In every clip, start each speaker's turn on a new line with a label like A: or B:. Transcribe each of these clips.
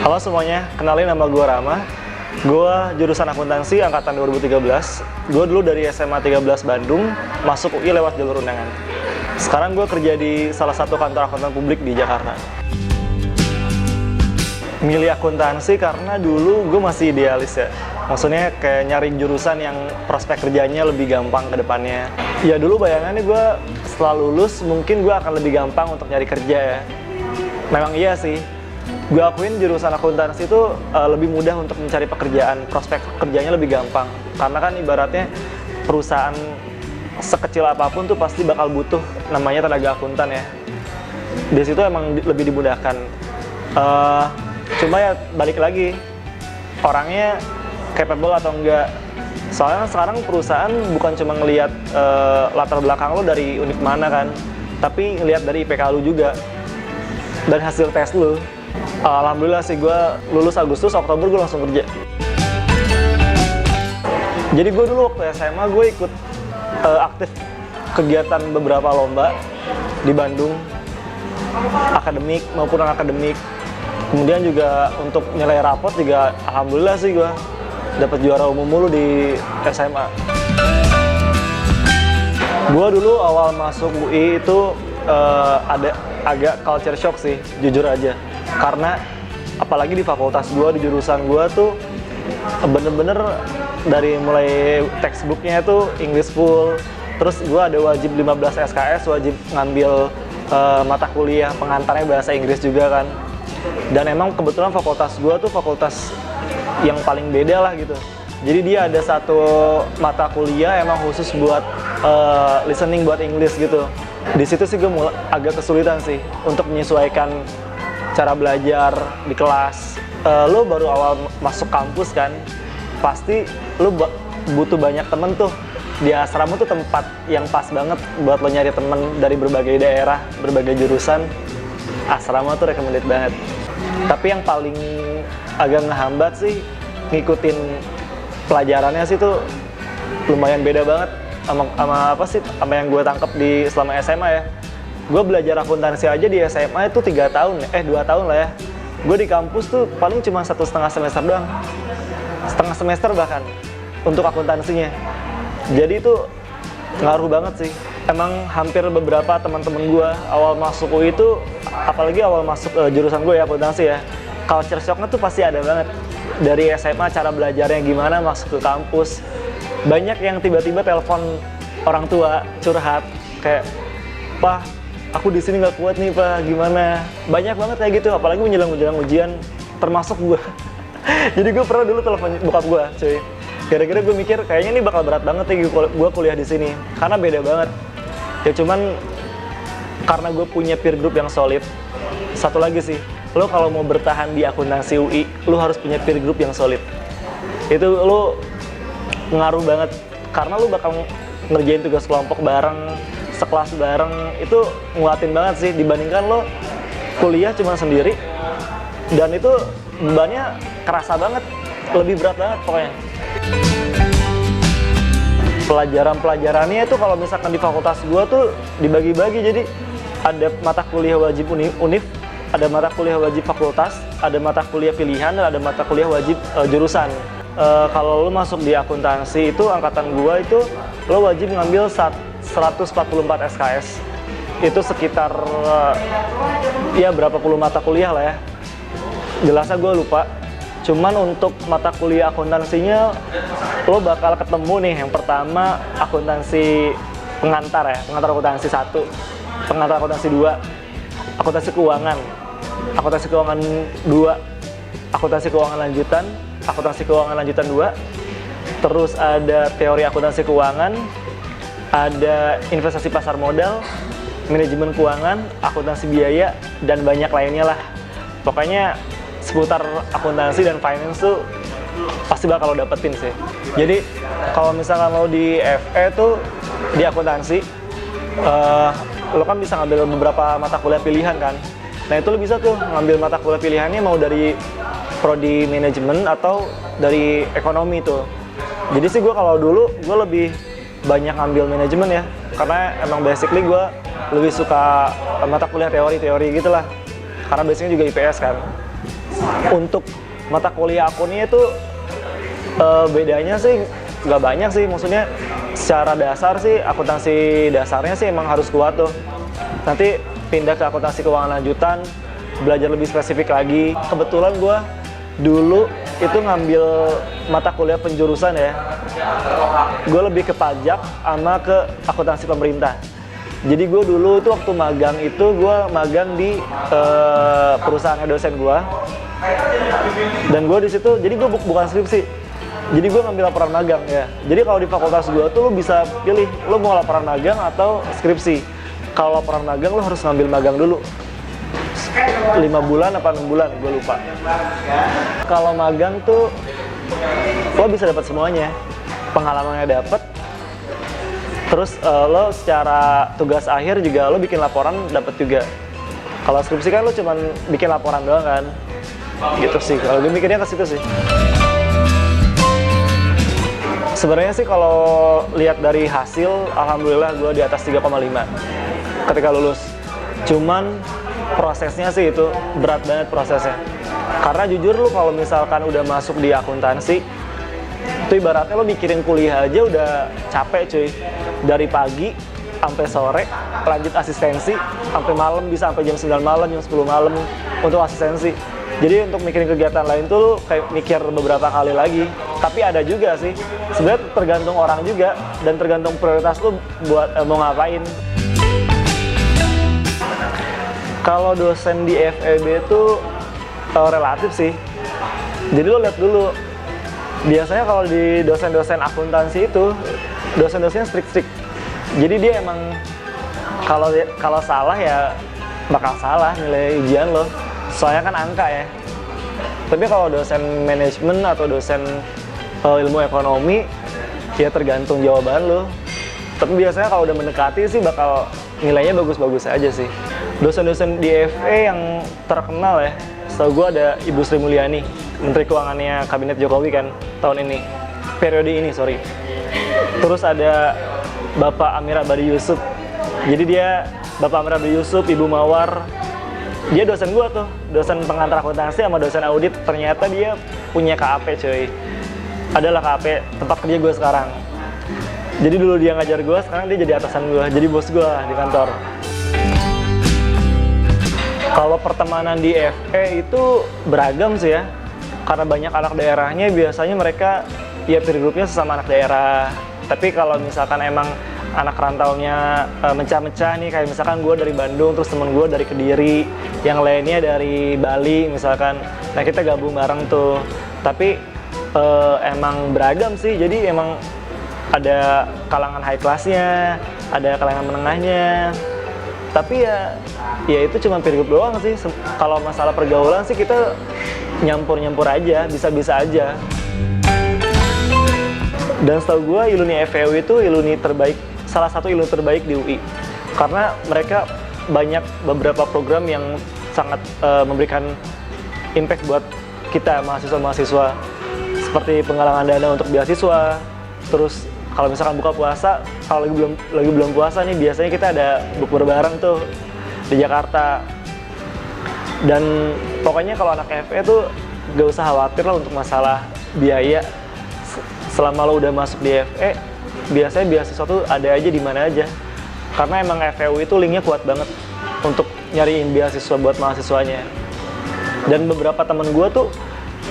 A: Halo semuanya, kenalin nama gue Rama. Gue jurusan akuntansi angkatan 2013. Gue dulu dari SMA 13 Bandung, masuk UI lewat jalur undangan. Sekarang gue kerja di salah satu kantor akuntan publik di Jakarta. Milih akuntansi karena dulu gue masih idealis ya. Maksudnya kayak nyari jurusan yang prospek kerjanya lebih gampang ke depannya. Ya dulu bayangannya gue setelah lulus mungkin gue akan lebih gampang untuk nyari kerja ya. Memang iya sih. Gue akuin jurusan akuntansi itu lebih mudah untuk mencari pekerjaan, prospek kerjanya lebih gampang. Karena kan ibaratnya perusahaan sekecil apapun tuh pasti bakal butuh namanya tenaga akuntan ya. Di situ emang lebih dimudahkan. Cuma ya balik lagi, orangnya capable atau enggak. Soalnya sekarang perusahaan bukan cuma ngelihat latar belakang lo dari univ mana kan, tapi ngelihat dari IPK lo juga dan hasil tes lo. Alhamdulillah sih gue lulus Agustus, Oktober gue langsung kerja. Jadi gue dulu waktu SMA gue ikut aktif kegiatan beberapa lomba di Bandung, akademik maupun non-akademik. Kemudian juga untuk nilai rapot juga alhamdulillah sih gue dapat juara umum mulu di SMA. Gue dulu awal masuk UI itu ada agak culture shock sih, jujur aja. Karena apalagi di fakultas gue, di jurusan gue tuh bener-bener dari mulai textbooknya itu English full. Terus gue ada wajib 15 SKS, wajib ngambil mata kuliah pengantarnya bahasa Inggris juga kan. Dan emang kebetulan fakultas gue tuh fakultas yang paling beda lah gitu. Jadi dia ada satu mata kuliah emang khusus buat listening, buat English gitu. Di situ sih gue agak kesulitan sih untuk menyesuaikan cara belajar di kelas. Lo baru awal masuk kampus kan, pasti lo butuh banyak temen tuh. Di asrama tuh tempat yang pas banget buat lo nyari temen dari berbagai daerah, berbagai jurusan. Asrama tuh recommended banget. Tapi yang paling agak ngehambat sih ngikutin pelajarannya sih tuh lumayan beda banget sama yang gue tangkep di selama SMA ya. Gue belajar akuntansi aja di SMA itu 2 tahun lah ya. Gue di kampus tuh paling cuma 1,5 semester doang. Setengah semester bahkan untuk akuntansinya. Jadi itu ngaruh banget sih. Emang hampir beberapa teman-teman gue awal masuk UI itu, apalagi awal masuk jurusan gue ya akuntansi ya, culture shock-nya tuh pasti ada banget. Dari SMA cara belajarnya gimana, masuk ke kampus. Banyak yang tiba-tiba telepon orang tua curhat kayak, "Pak, aku di sini nggak kuat nih Pak, gimana?" Banyak banget kayak gitu, apalagi menjelang ujian, termasuk gue. Jadi gue pernah dulu telepon bokap gue, cuy. Kira-kira gue mikir kayaknya ini bakal berat banget nih gue kuliah di sini, karena beda banget. Ya cuman karena gue punya peer group yang solid. Satu lagi sih, lo kalau mau bertahan di akuntansi UI, lo harus punya peer group yang solid. Itu lo ngaruh banget, karena lo bakal ngerjain tugas kelompok bareng, sekelas bareng, itu nguatin banget sih dibandingkan lo kuliah cuma sendiri dan itu bebannya kerasa banget, lebih berat banget pokoknya. Pelajaran-pelajarannya itu kalau misalkan di fakultas gua tuh dibagi-bagi, jadi ada mata kuliah wajib univ, ada mata kuliah wajib fakultas, ada mata kuliah pilihan, dan ada mata kuliah wajib jurusan. Kalau lo masuk di akuntansi itu angkatan gua itu lo wajib ngambil 144 SKS. Itu sekitar ya berapa puluh mata kuliah lah ya. Jelasnya gue lupa. Cuman untuk mata kuliah akuntansinya lo bakal ketemu nih, yang pertama akuntansi pengantar ya, pengantar akuntansi 1, pengantar akuntansi 2, akuntansi keuangan 2, akuntansi keuangan lanjutan, akuntansi keuangan lanjutan 2, terus ada teori akuntansi keuangan, ada investasi pasar modal, manajemen keuangan, akuntansi biaya, dan banyak lainnya lah. Pokoknya seputar akuntansi dan finance tuh pasti bakal lo dapetin sih. Jadi kalau misalkan lo di FE tuh di akuntansi, lo kan bisa ngambil beberapa mata kuliah pilihan kan. Nah itu lo bisa tuh ngambil mata kuliah pilihannya mau dari prodi manajemen atau dari ekonomi tuh. Jadi sih gue kalau dulu gue lebih banyak ngambil manajemen ya, karena emang basically gue lebih suka mata kuliah teori-teori gitu lah, karena basicnya juga IPS kan. Untuk mata kuliah akunnya itu bedanya sih nggak banyak sih, maksudnya secara dasar sih akuntansi dasarnya sih emang harus kuat tuh. Nanti pindah ke akuntansi keuangan lanjutan, belajar lebih spesifik lagi. Kebetulan gue dulu itu ngambil mata kuliah penjurusan ya, gue lebih ke pajak sama ke akuntansi pemerintah. Jadi gue dulu itu waktu magang itu gue magang di perusahaan dosen gue, dan gue di situ jadi gue bukan skripsi, jadi gue ngambil laporan magang ya. Jadi kalau di fakultas gue tuh lo bisa pilih lo mau laporan magang atau skripsi. Kalau laporan magang lo harus ngambil magang dulu 5 bulan apa 6 bulan, gue lupa. Kalau magang tuh lo bisa dapat semuanya, pengalamannya dapat. Terus lo secara tugas akhir juga lo bikin laporan dapat juga. Kalau skripsi kan lo cuman bikin laporan doang kan. Gitu sih, kalau gue mikirnya ke situ sih. Sebenarnya sih kalau lihat dari hasil, alhamdulillah gue di atas 3,5 ketika lulus. Cuman prosesnya sih itu berat banget prosesnya. Karena jujur lo kalau misalkan udah masuk di akuntansi, itu ibaratnya lo mikirin kuliah aja udah capek cuy. Dari pagi sampai sore, lanjut asistensi, sampai malam, bisa sampai jam 9 malam, jam 10 malam untuk asistensi. Jadi untuk mikirin kegiatan lain tuh lo kayak mikir beberapa kali lagi. Tapi ada juga sih, sebenarnya tergantung orang juga, dan tergantung prioritas lo buat mau ngapain. Kalau dosen di FEB itu relatif sih. Jadi lo lihat dulu, biasanya kalau di dosen-dosen akuntansi itu dosen-dosennya strict. Jadi dia emang kalau salah ya bakal salah nilai ujian lo. Soalnya kan angka ya. Tapi kalau dosen manajemen atau dosen ilmu ekonomi ya tergantung jawaban lo. Tapi biasanya kalau udah mendekati sih bakal nilainya bagus-bagus aja sih. Dosen-dosen di FE yang terkenal ya, setahu gue ada Ibu Sri Mulyani, Menteri Keuangannya Kabinet Jokowi kan tahun ini, periode ini sorry. Terus ada Bapak Amir Abadi Yusuf. Jadi dia Bapak Amir Abadi Yusuf, Ibu Mawar, dia dosen gue tuh, dosen pengantar akuntansi sama dosen audit. Ternyata dia punya KAP cuy. Adalah KAP tempat kerja gue sekarang. Jadi dulu dia ngajar gue, sekarang dia jadi atasan gue, jadi bos gue di kantor. Kalau pertemanan di FE itu beragam sih ya, karena banyak anak daerahnya, biasanya mereka ya peer groupnya sesama anak daerah. Tapi kalau misalkan emang anak rantaunya mecah-mecah nih, kayak misalkan gue dari Bandung, terus temen gue dari Kediri, yang lainnya dari Bali misalkan, nah kita gabung bareng tuh. Tapi emang beragam sih, jadi emang ada kalangan high class-nya, ada kalangan menengahnya. Tapi ya itu cuma peer group doang sih. Kalau masalah pergaulan sih kita nyampur-nyampur aja, bisa-bisa aja. Dan setahu gue Iluni FEU itu Iluni terbaik, salah satu Iluni terbaik di UI. Karena mereka banyak beberapa program yang sangat memberikan impact buat kita mahasiswa-mahasiswa. Seperti penggalangan dana untuk beasiswa. Terus kalau misalkan buka puasa, kalau lagi belum puasa nih, biasanya kita ada bukber bareng tuh di Jakarta. Dan pokoknya kalau anak FE tuh gak usah khawatir lah untuk masalah biaya. Selama lo udah masuk di FE, biasanya beasiswa tuh ada aja di mana aja. Karena emang FEU itu linknya kuat banget untuk nyariin beasiswa buat mahasiswanya. Dan beberapa temen gue tuh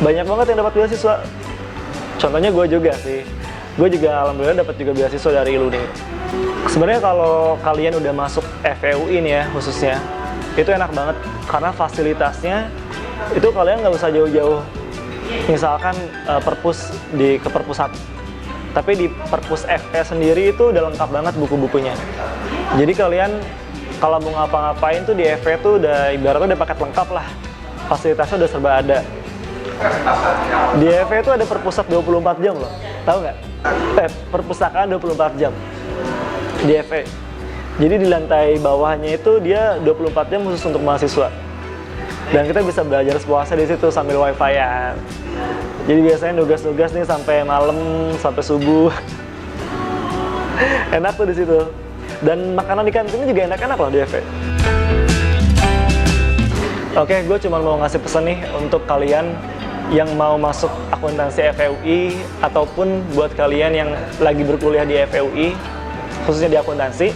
A: banyak banget yang dapat beasiswa. Contohnya gue juga sih. Gue juga alhamdulillah dapat juga beasiswa dari Iluni. Sebenarnya kalau kalian udah masuk FEU ini ya khususnya, itu enak banget karena fasilitasnya itu kalian nggak usah jauh-jauh. Misalkan perpus ke perpus 1, tapi di perpus FE sendiri itu udah lengkap banget buku-bukunya. Jadi kalian kalau mau ngapa-ngapain tuh di FE tuh udah ibaratnya udah paket lengkap lah, fasilitasnya udah serba ada. Di FE itu ada perpusat 24 jam loh, tahu nggak? Perpustakaan 24 jam di FE. Jadi di lantai bawahnya itu dia 24 jam khusus untuk mahasiswa. Dan kita bisa belajar sepuasnya di situ sambil wifi-an. Jadi biasanya nugas-nugas nih sampai malam, sampai subuh. Enak tuh di situ. Dan makanan di kantinnya juga enak-enak loh di FE. Oke, gue cuma mau ngasih pesan nih untuk kalian yang mau masuk akuntansi FEUI ataupun buat kalian yang lagi berkuliah di FEUI, khususnya di akuntansi.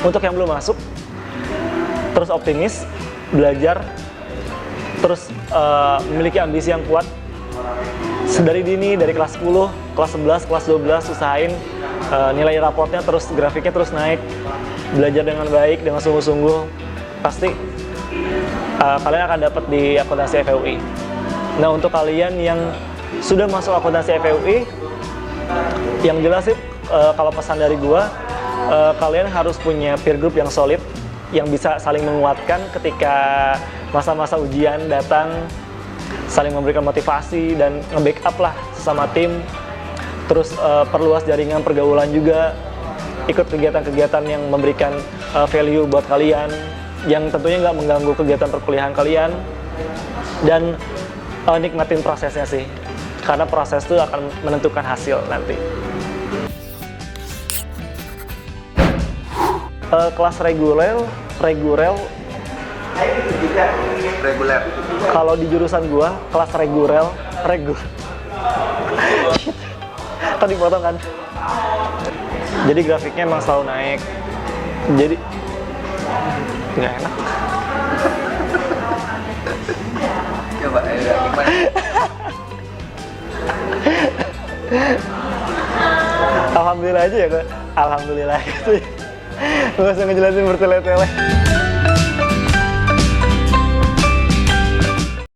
A: Untuk yang belum masuk, terus optimis, belajar, terus memiliki ambisi yang kuat. Sedari dini, dari kelas 10, kelas 11, kelas 12, usahain nilai raportnya terus, grafiknya terus naik. Belajar dengan baik, dengan sungguh-sungguh, pasti kalian akan dapat di akuntansi FEUI. Nah, untuk kalian yang sudah masuk akuntansi FEUI, yang jelas sih kalau pesan dari gua, kalian harus punya peer group yang solid, yang bisa saling menguatkan ketika masa-masa ujian datang, saling memberikan motivasi dan nge-backup lah sesama tim. Terus perluas jaringan pergaulan juga, ikut kegiatan-kegiatan yang memberikan value buat kalian, yang tentunya nggak mengganggu kegiatan perkuliahan kalian, dan nikmatin prosesnya sih, karena proses itu akan menentukan hasil nanti. Kelas reguler. Kalau di jurusan gua, kelas reguler. Tadi dipotong kan? Jadi grafiknya emang selalu naik. Jadi nggak enak.
B: Coba gimana?
A: Alhamdulillah aja ya, alhamdulillah gitu. Nggak usah ngejelasin bertele-tele.